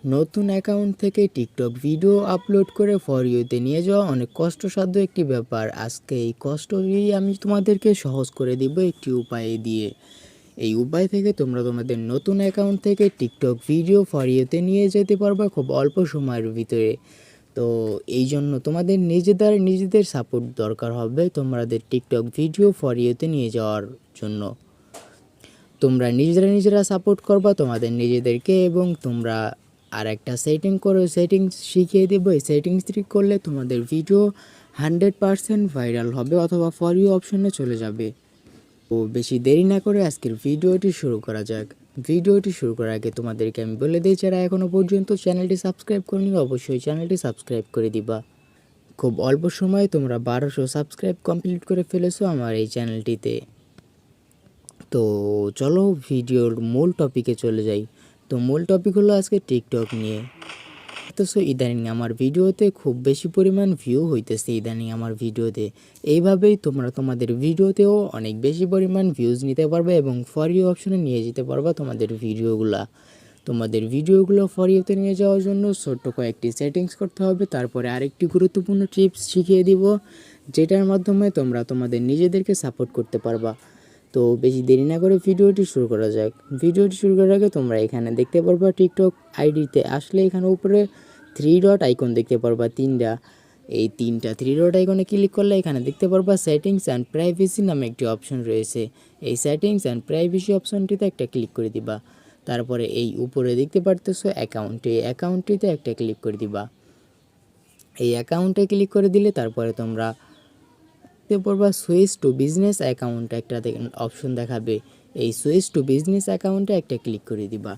নতুন অ্যাকাউন্ট থেকে TikTok video upload করে ফর ইউতে নিয়ে যাওয়া অনেক কষ্টসাধ্য একটি ব্যাপার। আজকে এই কষ্টই আমি তোমাদেরকে সহজ করে দিব একটি উপায় দিয়ে। এই উপায় থেকে তোমরা তোমাদের নতুন অ্যাকাউন্ট থেকে টিকটক ভিডিও ফর ইউতে নিয়ে যেতে পারবে খুব অল্প সময়ের ভিতরে। তো এই জন্য তোমাদের নিজেদের সাপোর্ট দরকার হবে তোমাদের টিকটক ভিডিও ফর ইউতে নিয়ে যাওয়ার জন্য। তোমরা নিজেরা সাপোর্ট করবা তোমাদের নিজেদেরকে, এবং তোমরা আর একটা সেটিংস শিখিয়ে দেবো। এই সেটিংস করলে তোমাদের ভিডিও 100% ভাইরাল হবে অথবা ফর ইউ অপশনে চলে যাবে। তো বেশি দেরি না করে আজকের ভিডিওটি শুরু করা যাক। ভিডিওটি শুরু করার আগে তোমাদেরকে আমি বলে দিই, যারা এখনও পর্যন্ত চ্যানেলটি সাবস্ক্রাইব করনি অবশ্যই চ্যানেলটি সাবস্ক্রাইব করে দিবা। খুব অল্প সময়ে তোমরা 1200 সাবস্ক্রাইব কমপ্লিট করে ফেলেছো আমার এই চ্যানেলটিতে। তো চলো ভিডিওর মূল টপিকে চলে যাই। তো মূল টপিক হলো আজকে টিকটক নিয়ে। তো ইদানিং আমার ভিডিওতে খুব বেশি পরিমাণ ভিউ হইতেছে ইদানিং আমার ভিডিওতে। এইভাবেই তোমরা তোমাদের ভিডিওতেও অনেক বেশি পরিমাণ ভিউজ নিতে পারবে এবং ফর ইউ অপশনে নিয়ে যেতে পারবা তোমাদের ভিডিওগুলো ফর ইউতে নিয়ে যাওয়ার জন্য ছোট্ট কয়েকটি সেটিংস করতে হবে। তারপরে আরেকটি গুরুত্বপূর্ণ টিপস শিখিয়ে দিব, যেটার মাধ্যমে তোমরা তোমাদের নিজেদেরকে সাপোর্ট করতে পারবা। তো বেশি দেরি না করে ভিডিওটি শুরু করা যাক। ভিডিওটি শুরু করার আগে তোমরা এখানে দেখতে পারবা টিকটক আইডিতে আসলে এখানে উপরে 3 ডট আইকন দেখতে পারবা তিনটা। এই তিনটা 3 ডট আইকনে ক্লিক করলে এখানে দেখতে পারবা সেটিংস অ্যান্ড প্রাইভেসি নামে একটি অপশন রয়েছে। এই সেটিংস অ্যান্ড প্রাইভেসি অপশনটিতে একটা ক্লিক করে দিবা। তারপরে এই উপরে দেখতে পারতেছো অ্যাকাউন্টটিতে একটা ক্লিক করে দিবা। এই অ্যাকাউন্টে ক্লিক করে দিলে তারপরে তোমরা পড়বা সুইচ টু বিজনেস অ্যাকাউন্ট একটা অপশন দেখাবে। এই সুইচ টু বিজনেস অ্যাকাউন্টে একটা ক্লিক করে দিবা।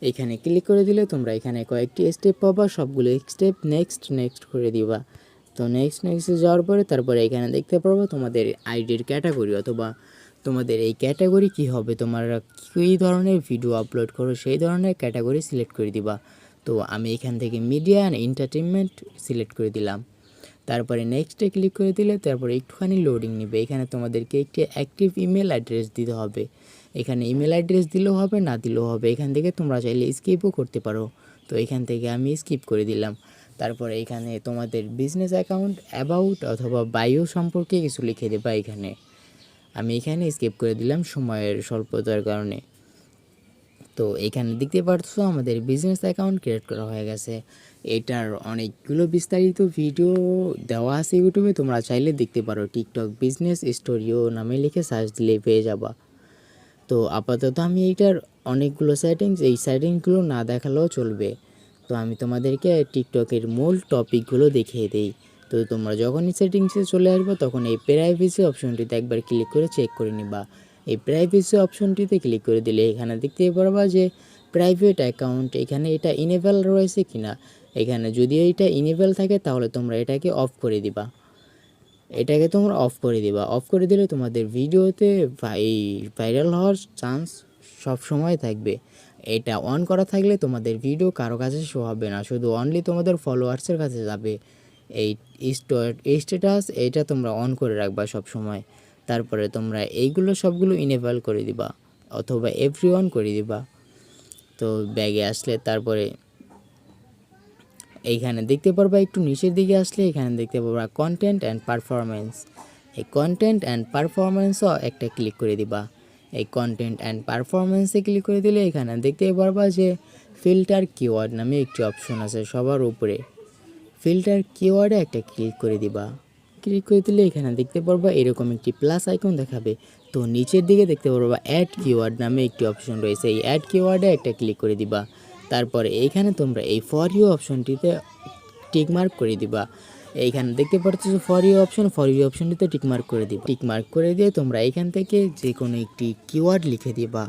এখানে ক্লিক করে দিলে তোমরা এখানে কয়েকটি স্টেপ পাবা, সবগুলো স্টেপ নেক্সট করে দিবা। তো নেক্সটে যাওয়ার পরে তারপরে এখানে দেখতে পারবো তোমাদের আইডির ক্যাটাগরি অথবা তোমাদের এই ক্যাটাগরি কি হবে, তোমরা কী ধরনের ভিডিও আপলোড করো সেই ধরনের ক্যাটাগরি সিলেক্ট করে দিবা। তো আমি এখান থেকে মিডিয়া অ্যান্ড এন্টারটেনমেন্ট সিলেক্ট করে দিলাম। তারপরে নেক্সটে ক্লিক করে দিলে তারপরে একটুখানি লোডিং নেবে। এখানে তোমাদেরকে একটি অ্যাক্টিভ ইমেল অ্যাড্রেস দিতে হবে। এখানে ইমেল অ্যাড্রেস দিলেও হবে, না দিলেও হবে। এখান থেকে তোমরা চাইলে স্কিপও করতে পারো। তো এখান থেকে আমি স্কিপ করে দিলাম। তারপরে এখানে তোমাদের বিজনেস অ্যাকাউন্ট, অ্যাবাউট অথবা বায়ো সম্পর্কে কিছু লিখে দেবা। আমি এখানে স্কিপ করে দিলাম সময়ের স্বল্পতার কারণে। তো এখানে দেখতে পাচ্ছ আমাদের বিজনেস অ্যাকাউন্ট ক্রিয়েট করা হয়ে গেছে। এটার অনেকগুলো বিস্তারিত ভিডিও দেওয়া আছে ইউটিউবে, তোমরা চাইলে দেখতে পারো। টিকটক বিজনেস স্টোরিও নামে লিখে সার্চ দিলে পেয়ে যাবা। তো আপাতত আমি এইটার অনেকগুলো এই সেটিংসগুলো না দেখালেও চলবে। তো আমি তোমাদেরকে টিকটকের মূল টপিকগুলো দেখিয়ে দিই। তো তোমরা যখনই সেটিংসে চলে আসবে তখন এই প্রাইভেসি অপশনটিতে একবার ক্লিক করে চেক করে নিবা। এই প্রাইভেসি অপশনটিতে ক্লিক করে দিলে এখানে দেখতে পারবা যে প্রাইভেট অ্যাকাউন্ট, এখানে এটা ইনেবল রয়েছে কিনা। এখানে যদি এটা ইনেবল থাকে তাহলে তোমরা এটাকে অফ করে দিবা। অফ করে দিলে তোমাদের ভিডিওতে ভাইরাল হওয়ার চান্স সব সময় থাকবে। এটা অন করা থাকলে তোমাদের ভিডিও কারো কাছে শো হবে না, শুধু অনলি তোমাদের ফলোয়ার্সের কাছে যাবে। এই স্ট্যাটাস এইটা তোমরা অন করে রাখবা সব সময়। তারপরে তোমরা এইগুলো সবগুলো ইনেবল করে দিবা অথবা এভরিওয়ান করে দিবা। তো ব্যাগে আসলে তারপরে এইখানে দেখতে পারবা একটু নিচের দিকে আসলে এখানে দেখতে পারবা কন্টেন্ট অ্যান্ড পারফরমেন্স। এই কন্টেন্ট অ্যান্ড পারফরমেন্সও একটা ক্লিক করে দিবা। এই কন্টেন্ট অ্যান্ড পারফরমেন্সে ক্লিক করে দিলে এখানে দেখতে পারবা যে ফিল্টার কিওয়ার্ড নামে একটি অপশন আছে সবার উপরে। ফিল্টার কিওয়ার্ডে একটা ক্লিক করে দিবা। ক্লিক করে দিলে এখানে দেখতে পারবা এরকম একটি প্লাস আইকন দেখাবে। তো নিচের দিকে দেখতে পারবা অ্যাড কিওয়ার্ড নামে একটি অপশন রয়েছে। এই অ্যাড কিওয়ার্ডে একটা ক্লিক করে দিবা। তারপরে এইখানে তোমরা এই ফর ইউ অপশনটিতে টিকমার্ক করে দিবা। এইখানে দেখতে পাচ্ছ ফর ইউ অপশনটিতে টিকমার্ক করে দিবা। টিকমার্ক করে দিয়ে তোমরা এইখান থেকে যে কোনো একটি কিওয়ার্ড লিখে দিবা।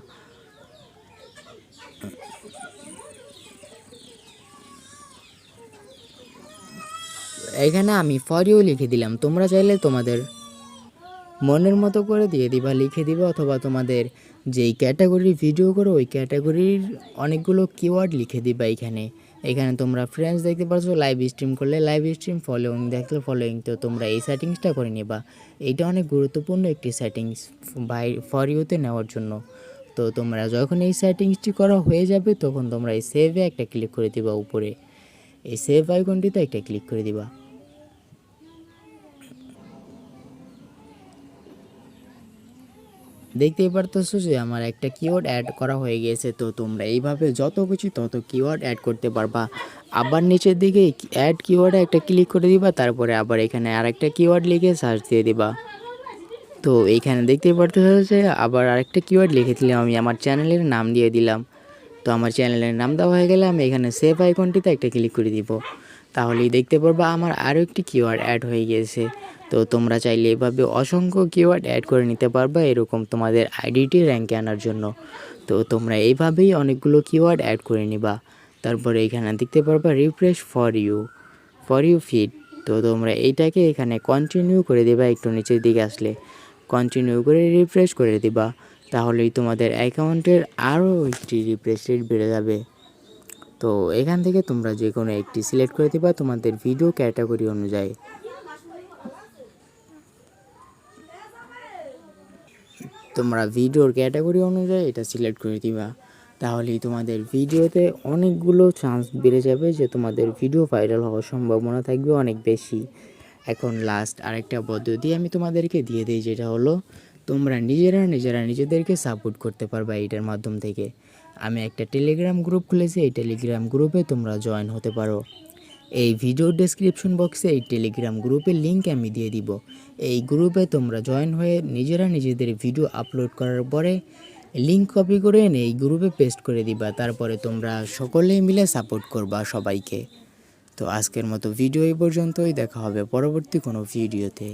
এখানে আমি ফর ইউ লিখে দিলাম। তোমরা চাইলে তোমাদের মনের মতো করে লিখে দিবা অথবা তোমাদের যেই ক্যাটাগরির ভিডিও করো ওই ক্যাটাগরির অনেকগুলো কিওয়ার্ড লিখে দিবা। এখানে তোমরা ফ্রেন্ডস দেখতে পাচ্ছ, লাইভ স্ট্রিম করলে লাইভ স্ট্রিম, ফলোয়িং দেখলে ফলোয়িং। তো তোমরা এই সেটিংসটা করে নিবা। এইটা অনেক গুরুত্বপূর্ণ একটি সেটিংস ফর ইউতে নেওয়ার জন্য। তো তোমরা যখন এই সেটিংসটি করা হয়ে যাবে তখন তোমরা এই সেভে একটা ক্লিক করে দিবা, উপরে এই সেভ আইকনটিতে একটা ক্লিক করে দিবা। দেখতেই পারতেছো যে আমার একটা কিওয়ার্ড অ্যাড করা হয়ে গিয়েছে। তো তোমরা এইভাবে যত কিছু তত কিওয়ার্ড অ্যাড করতে পারবা। আবার নিচের দিকে অ্যাড কিওয়ার্ডে একটা ক্লিক করে দিবা, তারপরে আবার এখানে আরেকটা কিওয়ার্ড লিখে সার্চ দিয়ে দিবা। তো এইখানে দেখতেই পারতেছো যে আবার আরেকটা কিওয়ার্ড লিখে দিলাম, আমি আমার চ্যানেলের নাম দিয়ে দিলাম। তো আমার চ্যানেলের নাম দেওয়া হয়ে গেলে আমি এখানে সেভ আইকনটিতে একটা ক্লিক করে দিব। তাহলেই দেখতে পারবা আমার আরও একটি কিওয়ার্ড অ্যাড হয়ে গিয়েছে। তো তোমরা চাইলে এভাবে অসংখ্য কিওয়ার্ড অ্যাড করে নিতে পারবা এরকম তোমাদের আইডিটি র্যাঙ্কে আনার জন্য। তো তোমরা এইভাবেই অনেকগুলো কিওয়ার্ড অ্যাড করে নিবা। তারপরে এখানে দেখতে পারবা রিফ্রেশ ফর ইউ ফিড। তো তোমরা এইটাকে এখানে কন্টিনিউ করে দিবা, একটু নিচের দিকে আসলে কন্টিনিউ করে রিফ্রেশ করে দিবা। তাহলেই তোমাদের অ্যাকাউন্টের আরও একটি রিফ্রেশ রেট বেড়ে যাবে। তো এখান থেকে তোমরা যে কোনো একটি সিলেক্ট করে দিবা তোমাদের ভিডিও ক্যাটাগরি অনুযায়ী। তোমরা ভিডিওর ক্যাটাগরি অনুযায়ী এটা সিলেক্ট করে দিবা। তাহলেই তোমাদের ভিডিওতে অনেকগুলো চান্স বেড়ে যাবে যে তোমাদের ভিডিও ভাইরাল হওয়ার সম্ভাবনা থাকবে অনেক বেশি। এখন লাস্ট আরেকটা পদ্ধতি আমি তোমাদেরকে দিয়ে দিই, যেটা হলো তোমরা নিজেরা নিজেদেরকে সাপোর্ট করতে পারবা এইটার মাধ্যম থেকে। আমি একটা টেলিগ্রাম গ্রুপ খুলেছি, এই টেলিগ্রাম গ্রুপে তোমরা জয়েন হতে পারো। এই ভিডিওর ডেসক্রিপশন বক্সে এই টেলিগ্রাম গ্রুপের লিঙ্ক আমি দিয়ে দিব। এই গ্রুপে তোমরা জয়েন হয়ে নিজেরা নিজেদের ভিডিও আপলোড করার পরে লিঙ্ক কপি করে এনে এই গ্রুপে পেস্ট করে দিবা। তারপরে তোমরা সকলেই মিলে সাপোর্ট করবা সবাইকে। তো আজকের মতো ভিডিও এই পর্যন্তই, দেখা হবে পরবর্তী কোনো ভিডিওতে।